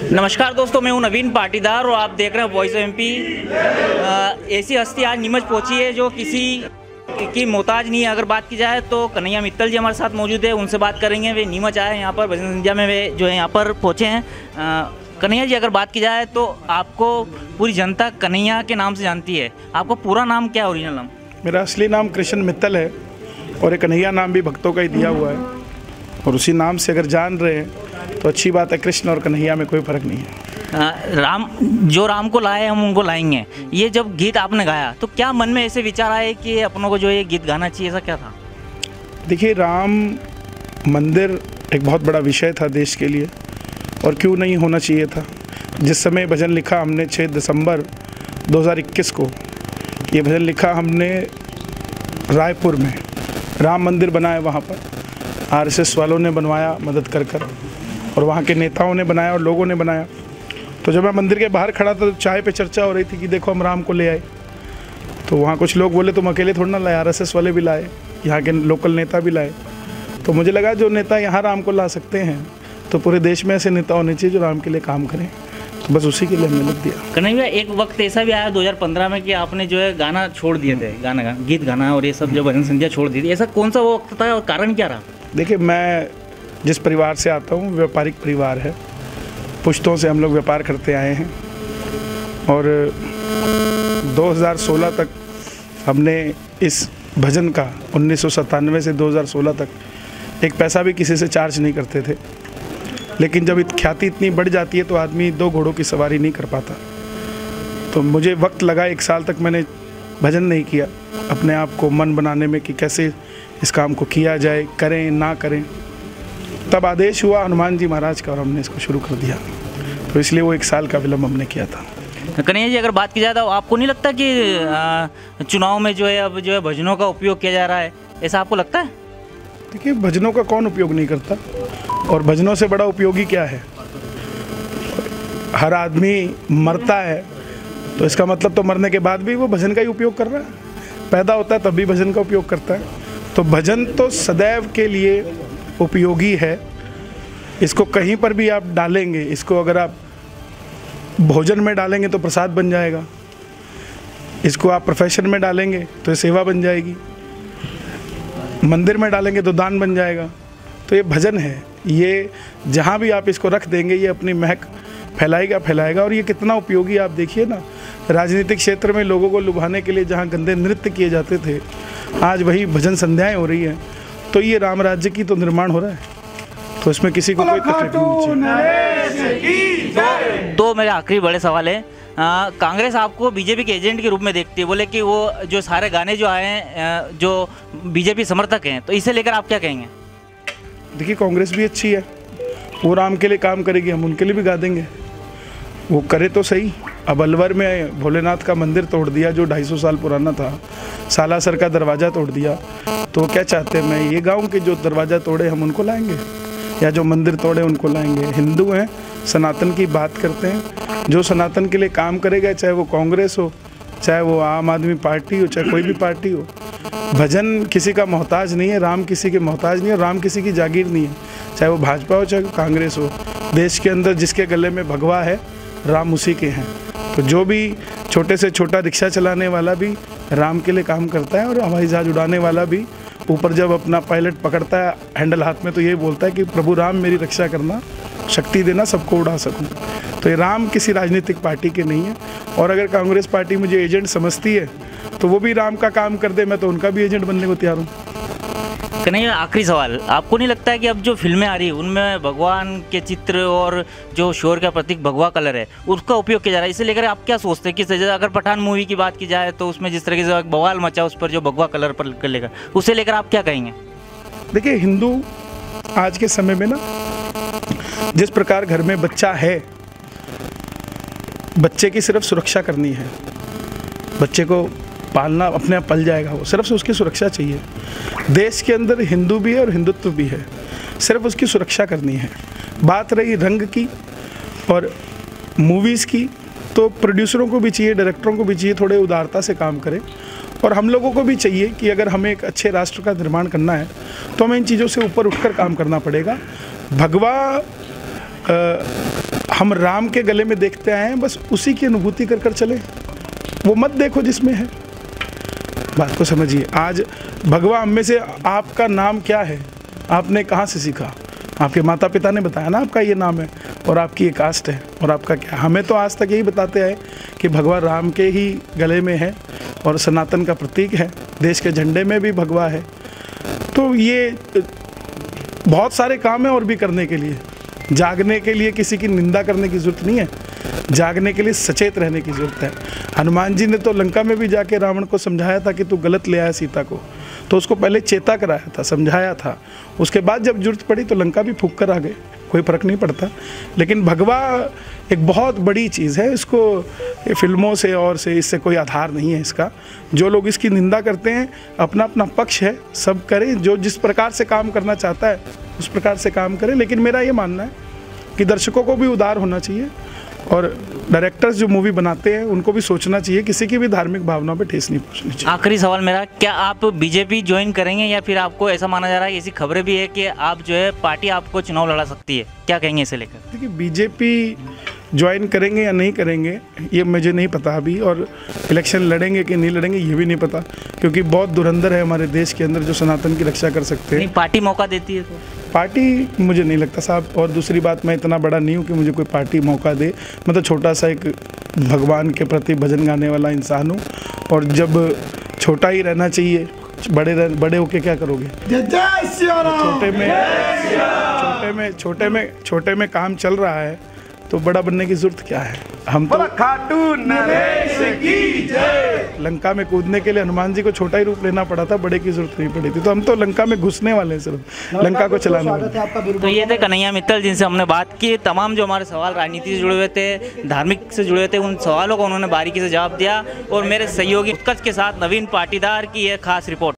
नमस्कार दोस्तों, मैं हूं नवीन पाटीदार और आप देख रहे हैं वॉइस ऑफ एमपी। ऐसी हस्ती आज नीमच पहुंची है जो किसी की मोहताज नहीं है। अगर बात की जाए तो कन्हैया मित्तल जी हमारे साथ मौजूद है, उनसे बात करेंगे। वे नीमच आए हैं, यहाँ पर भजन संध्या में वे जो है यहाँ पर पहुँचे हैं। कन्हैया जी, अगर बात की जाए तो आपको पूरी जनता कन्हैया के नाम से जानती है, आपका पूरा नाम क्या है, ओरिजिनल नाम? मेरा असली नाम कृष्ण मित्तल है और एक कन्हैया नाम भी भक्तों का ही दिया हुआ है, और उसी नाम से अगर जान रहे हैं तो अच्छी बात है। कृष्ण और कन्हैया में कोई फ़र्क नहीं है। राम को लाए हम उनको लाएंगे, ये जब गीत आपने गाया तो क्या मन में ऐसे विचार आए कि अपनों को जो ये गीत गाना चाहिए, ऐसा क्या था? देखिए, राम मंदिर एक बहुत बड़ा विषय था देश के लिए, और क्यों नहीं होना चाहिए था। जिस समय भजन लिखा हमने 6 दिसंबर 2021 को, ये भजन लिखा हमने रायपुर में, राम मंदिर बनाया वहाँ पर, आरएसएस वालों ने बनवाया मदद कर कर, और वहाँ के नेताओं ने बनाया और लोगों ने बनाया। तो जब मैं मंदिर के बाहर खड़ा था तो चाय पे चर्चा हो रही थी कि देखो हम राम को ले आए। तो वहाँ कुछ लोग बोले तुम अकेले थोड़ा ना लाए, आरएसएस वाले भी लाए, यहाँ के लोकल नेता भी लाए। तो मुझे लगा जो नेता यहाँ राम को ला सकते हैं तो पूरे देश में ऐसे नेता होने चाहिए जो राम के लिए काम करें। तो बस उसी के लिए हमने लिख दिया। कन्हैया, एक वक्त ऐसा भी आया 2015 में कि आपने जो है गाना छोड़ दिए थे, गीत गाना और ये सब जो भजन संध्या छोड़ दी थी, ऐसा कौन सा वो वक्त था और कारण क्या रहा? देखिए, मैं जिस परिवार से आता हूँ व्यापारिक परिवार है, पुश्तों से हम लोग व्यापार करते आए हैं, और 2016 तक हमने इस भजन का 1997 से 2016 तक एक पैसा भी किसी से चार्ज नहीं करते थे। लेकिन जब ख्याति इतनी बढ़ जाती है तो आदमी 2 घोड़ों की सवारी नहीं कर पाता। तो मुझे वक्त लगा, 1 साल तक मैंने भजन नहीं किया, अपने आप को मन बनाने में कि कैसे इस काम को किया जाए, करें ना करें। तब आदेश हुआ हनुमान जी महाराज का और हमने इसको शुरू कर दिया। तो इसलिए वो 1 साल का विलम्ब हमने किया था। कन्हैया जी, अगर बात की जाए तो आपको नहीं लगता कि चुनाव में जो है अब जो है भजनों का उपयोग किया जा रहा है, ऐसा आपको लगता है? देखिए, भजनों का कौन उपयोग नहीं करता, और भजनों से बड़ा उपयोगी क्या है? हर आदमी मरता है तो इसका मतलब तो मरने के बाद भी वो भजन का ही उपयोग कर रहा है। पैदा होता है तब भी भजन का उपयोग करता है। तो भजन तो सदैव के लिए उपयोगी है। इसको कहीं पर भी आप डालेंगे, इसको अगर आप भोजन में डालेंगे तो प्रसाद बन जाएगा, इसको आप प्रोफेशन में डालेंगे तो ये सेवा बन जाएगी, मंदिर में डालेंगे तो दान बन जाएगा। तो ये भजन है, ये जहाँ भी आप इसको रख देंगे ये अपनी महक फैलाएगा। और ये कितना उपयोगी आप देखिए ना, राजनीतिक क्षेत्र में लोगों को लुभाने के लिए जहाँ गंदे नृत्य किए जाते थे, आज वही भजन संध्याएं हो रही हैं। तो ये राम राज्य की तो निर्माण हो रहा है, तो इसमें किसी को कोई तकलीफ नहीं चाहिए। तो मेरा आखिरी बड़े सवाल है, कांग्रेस आपको बीजेपी के एजेंट के रूप में देखती है, बोले कि वो जो सारे गाने जो आए हैं जो बीजेपी समर्थक हैं, तो इसे लेकर आप क्या कहेंगे? देखिए, कांग्रेस भी अच्छी है, वो राम के लिए काम करेगी, हम उनके लिए भी गा देंगे, वो करे तो सही। अब अलवर में भोलेनाथ का मंदिर तोड़ दिया जो 250 साल पुराना था, सालासर का दरवाज़ा तोड़ दिया, तो क्या चाहते हैं? मैं ये गाऊं कि जो दरवाज़ा तोड़े हम उनको लाएंगे, या जो मंदिर तोड़े उनको लाएंगे? हिंदू हैं, सनातन की बात करते हैं, जो सनातन के लिए काम करेगा, चाहे वो कांग्रेस हो, चाहे वो आम आदमी पार्टी हो, चाहे कोई भी पार्टी हो। भजन किसी का मोहताज नहीं है, राम किसी के मोहताज नहीं है, राम किसी की जागीर नहीं है, चाहे वो भाजपा हो चाहे कांग्रेस हो। देश के अंदर जिसके गले में भगवा है, राम उसी के हैं। तो जो भी छोटे से छोटा रिक्शा चलाने वाला भी राम के लिए काम करता है, और हवाई जहाज़ उड़ाने वाला भी ऊपर जब अपना पायलट पकड़ता है हैंडल हाथ में तो ये बोलता है कि प्रभु राम मेरी रक्षा करना, शक्ति देना, सबको उड़ा सकूं। तो ये राम किसी राजनीतिक पार्टी के नहीं है। और अगर कांग्रेस पार्टी मुझे एजेंट समझती है तो वो भी राम का काम कर दे, मैं तो उनका भी एजेंट बनने को तैयार हूँ। कन्हैया, आखिरी सवाल, आपको नहीं लगता है कि अब जो फिल्में आ रही है उनमें भगवान के चित्र और जो शोर का प्रतीक भगवा कलर है उसका उपयोग किया जा रहा है, इसे लेकर आप क्या सोचते हैं? कि अगर पठान मूवी की बात की जाए तो उसमें जिस तरीके से बवाल मचा उस पर जो भगवा कलर पर कर लेकर, उसे लेकर आप क्या कहेंगे? देखिए, हिंदू आज के समय में ना, जिस प्रकार घर में बच्चा है, बच्चे की सिर्फ सुरक्षा करनी है, बच्चे को पालना, अपने आप पल जाएगा, वो सिर्फ उसकी सुरक्षा चाहिए। देश के अंदर हिंदू भी है और हिंदुत्व भी है, सिर्फ उसकी सुरक्षा करनी है। बात रही रंग की और मूवीज़ की, तो प्रोड्यूसरों को भी चाहिए, डायरेक्टरों को भी चाहिए थोड़े उदारता से काम करें, और हम लोगों को भी चाहिए कि अगर हमें एक अच्छे राष्ट्र का निर्माण करना है तो हमें इन चीज़ों से ऊपर उठकर काम करना पड़ेगा। भगवा हम राम के गले में देखते आए हैं, बस उसी की अनुभूति कर कर चले, वो मत देखो जिसमें है। बात को समझिए। आज भगवा अम्मे से आपका नाम क्या है, आपने कहाँ से सीखा? आपके माता पिता ने बताया ना आपका ये नाम है और आपकी ये कास्ट है और आपका क्या। हमें तो आज तक यही बताते आए कि भगवा राम के ही गले में है और सनातन का प्रतीक है, देश के झंडे में भी भगवा है। तो ये बहुत सारे काम है और भी करने के लिए। जागने के लिए किसी की निंदा करने की ज़रूरत नहीं है, जागने के लिए सचेत रहने की ज़रूरत है। हनुमान जी ने तो लंका में भी जाके रावण को समझाया था कि तू गलत ले आया सीता को, तो उसको पहले चेता कराया था, समझाया था। उसके बाद जब जरूरत पड़ी तो लंका भी फूंक कर आ गए, कोई फ़र्क नहीं पड़ता। लेकिन भगवा एक बहुत बड़ी चीज़ है, इसको फिल्मों से और से इससे कोई आधार नहीं है इसका। जो लोग इसकी निंदा करते हैं, अपना अपना पक्ष है, सब करें, जो जिस प्रकार से काम करना चाहता है उस प्रकार से काम करें। लेकिन मेरा ये मानना है कि दर्शकों को भी उदार होना चाहिए और डायरेक्टर्स जो मूवी बनाते हैं उनको भी सोचना चाहिए, किसी की भी धार्मिक भावनाओं पे ठेस नहीं पहुंचनी चाहिए। आखिरी सवाल मेरा, क्या आप बीजेपी ज्वाइन करेंगे या फिर आपको ऐसा माना जा रहा है, ऐसी खबरें भी है कि आप जो है पार्टी आपको चुनाव लड़ा सकती है, क्या कहेंगे इसे लेकर? देखिए, बीजेपी ज्वाइन करेंगे या नहीं करेंगे ये मुझे नहीं पता अभी, और इलेक्शन लड़ेंगे कि नहीं लड़ेंगे ये भी नहीं पता, क्योंकि बहुत धुरंधर है हमारे देश के अंदर जो सनातन की रक्षा कर सकते हैं। पार्टी मौका देती है तो? पार्टी मुझे नहीं लगता साहब, और दूसरी बात, मैं इतना बड़ा नहीं हूँ कि मुझे कोई पार्टी मौका दे। मैं तो छोटा सा एक भगवान के प्रति भजन गाने वाला इंसान हूँ, और जब छोटा ही रहना चाहिए, बड़े होके क्या करोगे? छोटे में काम चल रहा है तो बड़ा बनने की जरूरत क्या है? हम तो लंका में कूदने के लिए हनुमान जी को छोटा ही रूप लेना पड़ा था, बड़े की जरूरत नहीं पड़ी थी। तो हम तो लंका में घुसने वाले हैं, सिर्फ लंका को चलाने वाले। तो ये थे कन्हैया मित्तल जिनसे हमने बात की। तमाम जो हमारे सवाल राजनीति से जुड़े हुए थे, धार्मिक से जुड़े हुए थे, उन सवालों को उन्होंने बारीकी से जवाब दिया। और मेरे सहयोगी उत्कर्ष के साथ नवीन पाटीदार की यह खास रिपोर्ट।